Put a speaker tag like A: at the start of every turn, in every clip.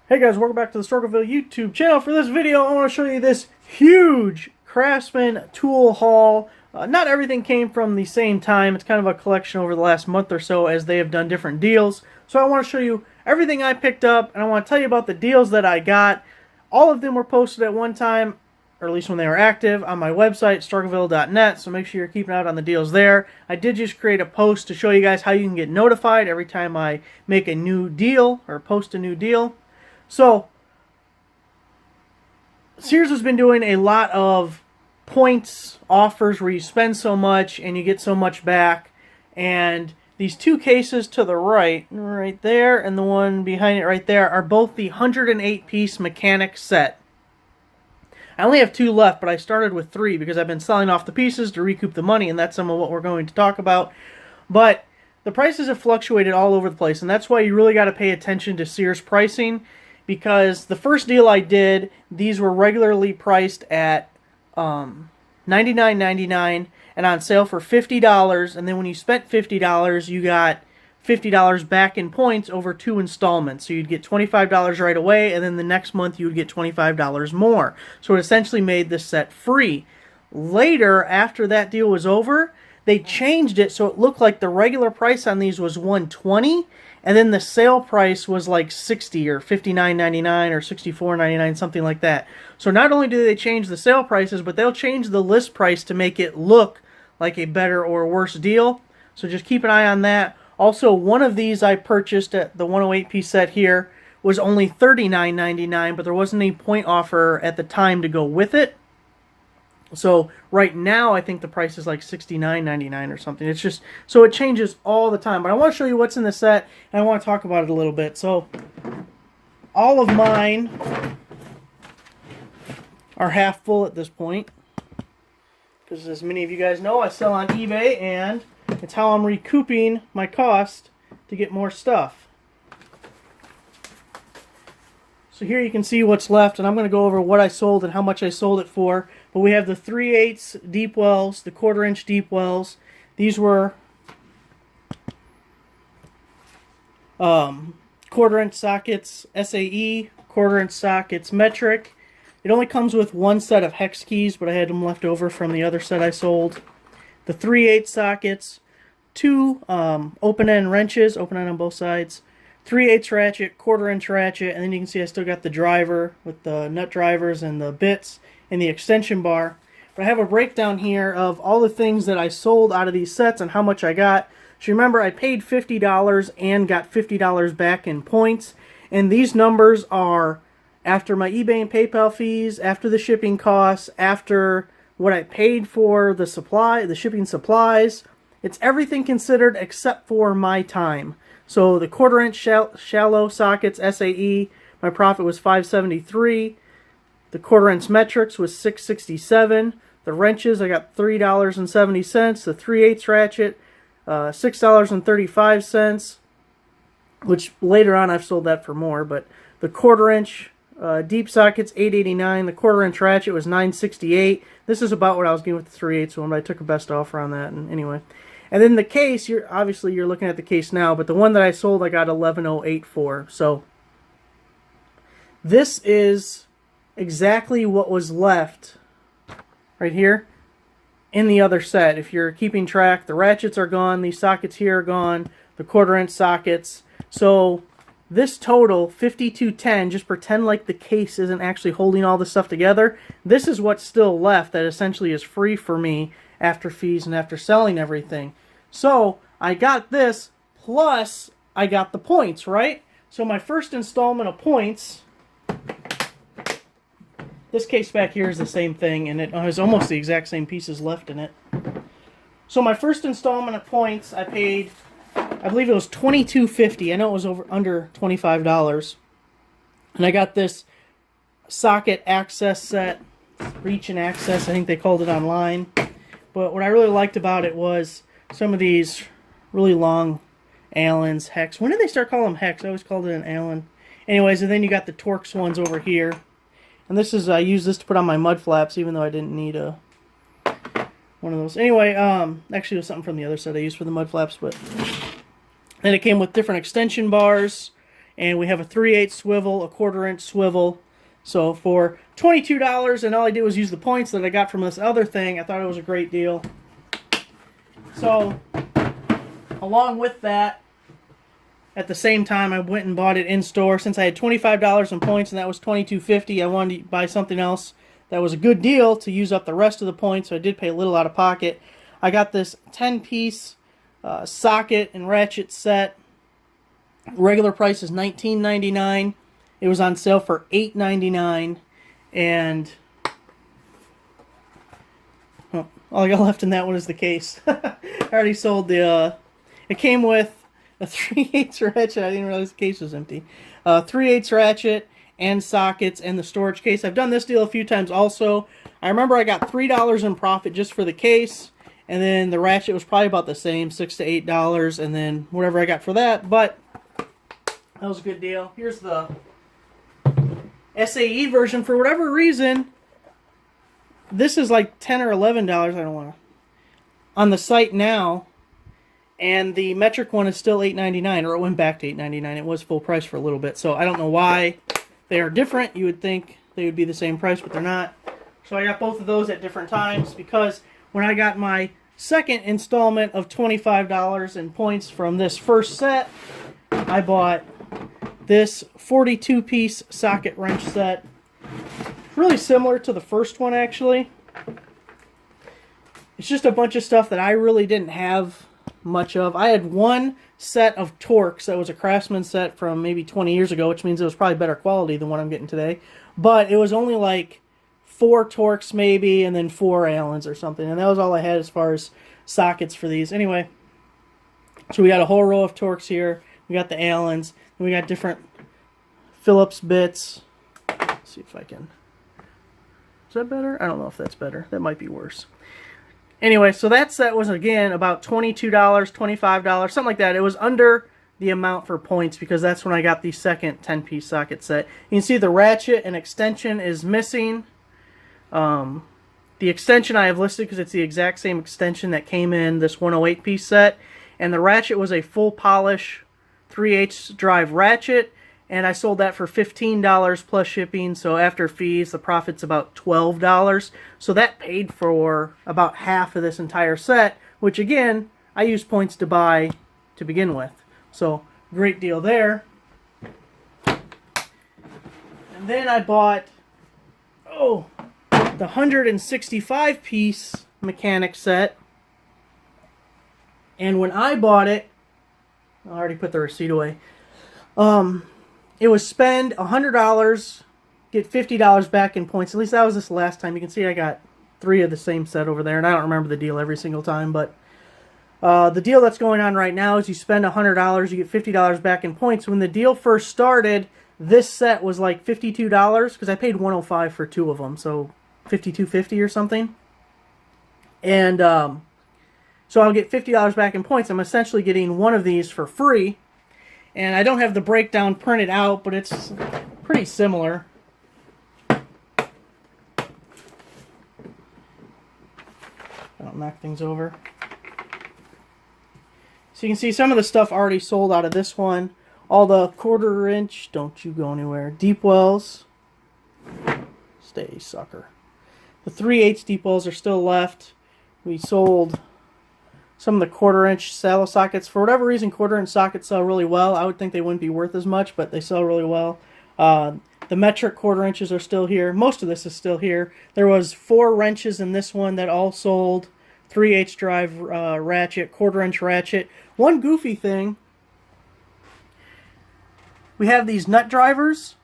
A: Hey guys, welcome back to the Struggleville YouTube channel. For this video, I want to show you this huge Craftsman tool haul. Not everything came from the same time. It's kind of a collection over the last month or so as they have done different deals. So I want to show you everything I picked up, and I want to tell you about the deals that I got. All of them were posted at one time, or at least when they were active, on my website, struggleville.net, so make sure you're keeping out on the deals there. I did just create a post to show you guys how you can get notified every time I make a new deal, or post a new deal. So, Sears has been doing a lot of points offers where you spend so much and you get so much back. And these two cases to the right there, and the one behind it right there, are both the 108-piece mechanic set. I only have two left, but I started with three because I've been selling off the pieces to recoup the money, and that's some of what we're going to talk about. But the prices have fluctuated all over the place, and that's why you really got to pay attention to Sears pricing. Because the first deal I did, these were regularly priced at $99.99 and on sale for $50. And then when you spent $50, you got $50 back in points over 2 installments. So you'd get $25 right away, and then the next month you would get $25 more. So it essentially made this set free. Later, after that deal was over, they changed it so it looked like the regular price on these was $120, and then the sale price was like $60 or $59.99 or $64.99, something like that. So not only do they change the sale prices, but they'll change the list price to make it look like a better or worse deal. So just keep an eye on that. Also, one of these I purchased at the 108-piece set here was only $39.99, but there wasn't any point offer at the time to go with it. So right now I think the price is like $69.99 or something. It's just, so it changes all the time. But I want to show you what's in the set, and I want to talk about it a little bit. So all of mine are half full at this point, because as many of you guys know, I sell on eBay, and it's how I'm recouping my cost to get more stuff. So here you can see what's left, and I'm going to go over what I sold and how much I sold it for. But we have the 3/8 deep wells, the 1/4-inch deep wells. These were 1/4-inch sockets SAE, 1/4-inch sockets metric. It only comes with one set of hex keys, but I had them left over from the other set I sold. The 3/8 sockets, two open-end wrenches, open-end on both sides, 3/8 ratchet, 1/4-inch ratchet, and then you can see I still got the driver with the nut drivers and the bits and the extension bar. But I have a breakdown here of all the things that I sold out of these sets and how much I got. So remember, I paid $50 and got $50 back in points. And these numbers are after my eBay and PayPal fees, after the shipping costs, after what I paid for the shipping supplies. It's everything considered except for my time. So the 1/4-inch shallow sockets SAE, my profit was $5.73. The 1/4-inch metrics was $6.67. The wrenches, I got $3.70. The 3/8 ratchet, $6.35. Which later on I've sold that for more. But the 1/4-inch deep sockets, $8.89. The 1/4-inch ratchet was $9.68. This is about what I was getting with the 3/8 one, but I took a best offer on that. And anyway. And then the case, obviously you're looking at the case now, but the one that I sold I got $11.08 for. So this is exactly what was left right here in the other set. If you're keeping track, the ratchets are gone, these sockets here are gone, the 1/4-inch sockets. So this total, $52.10, just pretend like the case isn't actually holding all this stuff together. This is what's still left that essentially is free for me after fees and after selling everything. So I got this, plus I got the points, right? So my first installment of points, this case back here is the same thing, and it has almost the exact same pieces left in it. So my first installment of points, I paid, I believe it was $22.50. I know it was under $25. And I got this socket access set, reach and access, I think they called it online. But what I really liked about it was some of these really long Allens, hex. When did they start calling them hex? I always called it an Allen. Anyways, and then you got the Torx ones over here. And this is, I use this to put on my mud flaps, even though I didn't need one of those. Anyway, actually it was something from the other set I used for the mud flaps, but then it came with different extension bars and we have a 3/8 swivel, a 1/4 inch swivel. So for $22, and all I did was use the points that I got from this other thing, I thought it was a great deal. So along with that, at the same time, I went and bought it in store. Since I had $25 in points and that was $22.50, I wanted to buy something else that was a good deal to use up the rest of the points, so I did pay a little out of pocket. I got this 10-piece socket and ratchet set. Regular price is $19.99. It was on sale for $8.99, and all I got left in that one is the case. I already sold the. It came with a 3/8 ratchet. I didn't realize the case was empty. 3/8 ratchet and sockets and the storage case. I've done this deal a few times also. I remember I got $3 in profit just for the case, and then the ratchet was probably about the same, $6 to $8, and then whatever I got for that. But that was a good deal. Here's the SAE version. For whatever reason, this is like $10 or $11. I don't want to on the site now. And the metric one is still $8.99, or it went back to $8.99. It was full price for a little bit, so I don't know why they are different. You would think they would be the same price, but they're not. So I got both of those at different times, because when I got my second installment of $25 in points from this first set, I bought this 42-piece socket wrench set. Really similar to the first one, actually. It's just a bunch of stuff that I really didn't have much of. I had one set of Torx that was a Craftsman set from maybe 20 years ago, which means it was probably better quality than what I'm getting today. But it was only like 4 Torx maybe, and then 4 Allens or something. And that was all I had as far as sockets for these. Anyway, so we got a whole row of Torx here. We got the Allens. And we got different Phillips bits. Let's see if I can... Is that better? I don't know if that's better. That might be worse. Anyway, so that set was, again, about $22, $25, something like that. It was under the amount for points, because that's when I got the second 10-piece socket set. You can see the ratchet and extension is missing. The extension I have listed because it's the exact same extension that came in this 108-piece set. And the ratchet was a full polish 3/8 drive ratchet, and I sold that for $15 plus shipping, so after fees the profit's about $12. So that paid for about half of this entire set, which again, I used points to buy to begin with. So great deal there. And then I bought the 165-piece mechanic set. And when I bought it, I already put the receipt away. It was spend $100, get $50 back in points. At least that was this last time. You can see I got 3 of the same set over there, and I don't remember the deal every single time. But the deal that's going on right now is you spend $100, you get $50 back in points. When the deal first started, this set was like $52 because I paid $105 for 2 of them, so $52.50 or something. And so I'll get $50 back in points. I'm essentially getting one of these for free. And I don't have the breakdown printed out, but it's pretty similar. I don't knock things over. So you can see some of the stuff already sold out of this one. All the 1/4 inch, don't you go anywhere, deep wells. Stay, sucker. The 3/8 deep wells are still left. We sold some of the 1/4 inch saddle sockets. For whatever reason, 1/4 inch sockets sell really well. I would think they wouldn't be worth as much, but they sell really well. The metric 1/4 inches are still here. Most of this is still here. There was 4 wrenches in this one that all sold. 3/8 drive ratchet, 1/4 inch ratchet. One goofy thing, we have these nut drivers.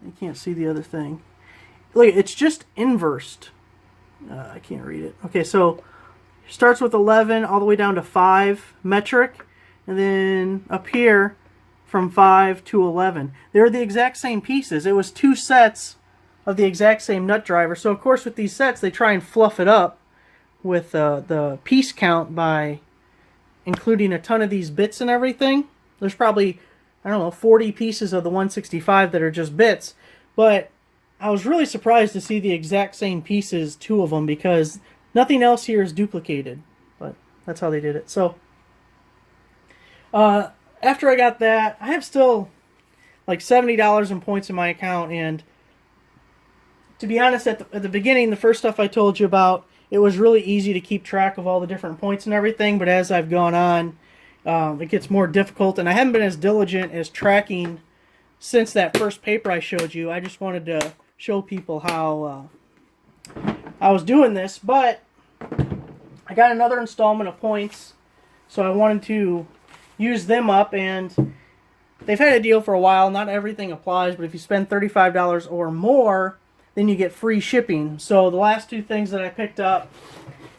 A: You can't see the other thing. Look, it's just inversed. I can't read it. Okay, so starts with 11 all the way down to 5 metric, and then up here from 5 to 11. They're the exact same pieces. It was 2 sets of the exact same nut driver. So of course with these sets they try and fluff it up with the piece count by including a ton of these bits and everything. There's probably, I don't know, 40 pieces of the 165 that are just bits. But I was really surprised to see the exact same pieces, 2 of them, because nothing else here is duplicated, but that's how they did it. So, after I got that, I have still like $70 in points in my account. And to be honest, at the beginning, the first stuff I told you about, it was really easy to keep track of all the different points and everything. But as I've gone on, it gets more difficult. And I haven't been as diligent as tracking since that first paper I showed you. I just wanted to show people how I was doing this. But I got another installment of points, so I wanted to use them up. And they've had a deal for a while. Not everything applies, but if you spend $35 or more, then you get free shipping. So the last two things that I picked up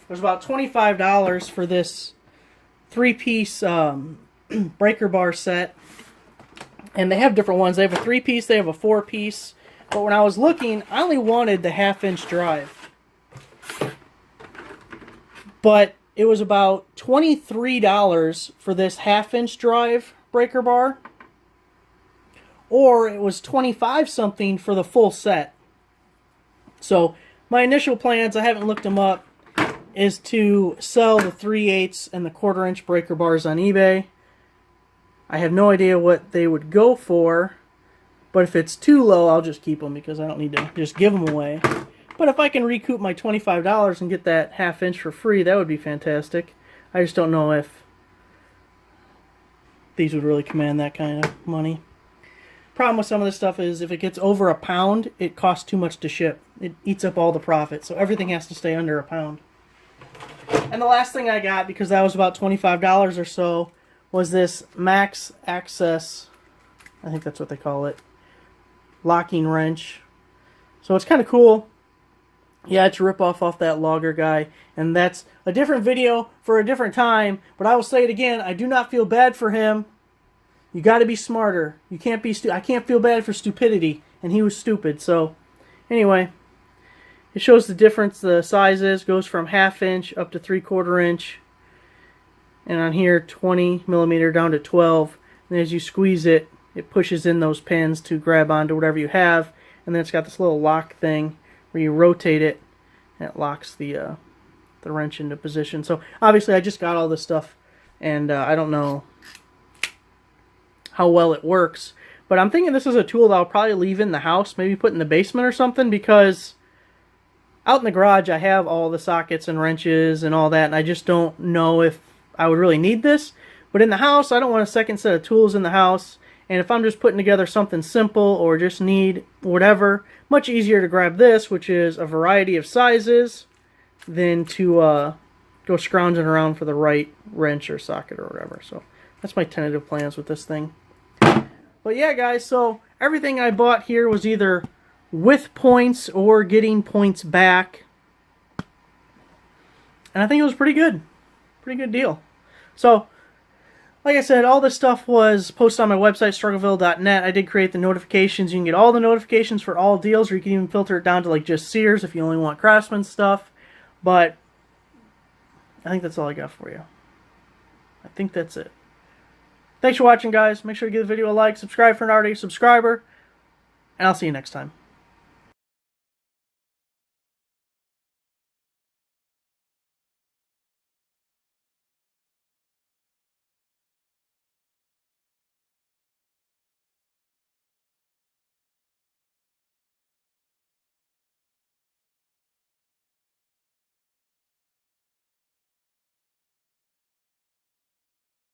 A: was about $25 for this 3-piece breaker bar set. And they have different ones. They have a 3-piece, they have a 4-piece. But when I was looking, I only wanted the 1/2-inch drive. But it was about $23 for this 1/2-inch drive breaker bar. Or it was 25 something for the full set. So my initial plans, I haven't looked them up, is to sell the 3/8 and the 1/4-inch breaker bars on eBay. I have no idea what they would go for, but if it's too low, I'll just keep them because I don't need to just give them away. But if I can recoup my $25 and get that 1/2-inch for free, that would be fantastic. I just don't know if these would really command that kind of money. Problem with some of this stuff is if it gets over a pound, it costs too much to ship. It eats up all the profit, so everything has to stay under a pound. And the last thing I got, because that was about $25 or so, was this Max Access, I think that's what they call it, locking wrench. So it's kind of cool. Yeah, it's a ripoff off that Logger guy, and that's a different video for a different time, but I will say it again, I do not feel bad for him. You got to be smarter. You can't be I can't feel bad for stupidity, and he was stupid. So anyway, it shows the difference. The sizes goes from 1/2-inch up to 3/4-inch, and on here 20 millimeter down to 12. And as you squeeze it, it pushes in those pins to grab onto whatever you have, and then it's got this little lock thing where you rotate it, and it locks the wrench into position. So obviously, I just got all this stuff, and I don't know how well it works, but I'm thinking this is a tool that I'll probably leave in the house, maybe put in the basement or something, because out in the garage I have all the sockets and wrenches and all that, and I just don't know if I would really need this. But in the house, I don't want a second set of tools in the house, and if I'm just putting together something simple or just need whatever, much easier to grab this, which is a variety of sizes, than to go scrounging around for the right wrench or socket or whatever. So that's my tentative plans with this thing. But yeah, guys, so everything I bought here was either with points or getting points back. And I think it was pretty good. Pretty good deal. So, like I said, all this stuff was posted on my website, struggleville.net. I did create the notifications. You can get all the notifications for all deals, or you can even filter it down to like just Sears if you only want Craftsman stuff. But I think that's all I got for you. I think that's it. Thanks for watching, guys. Make sure to give the video a like, subscribe if you're not already a subscriber, and I'll see you next time.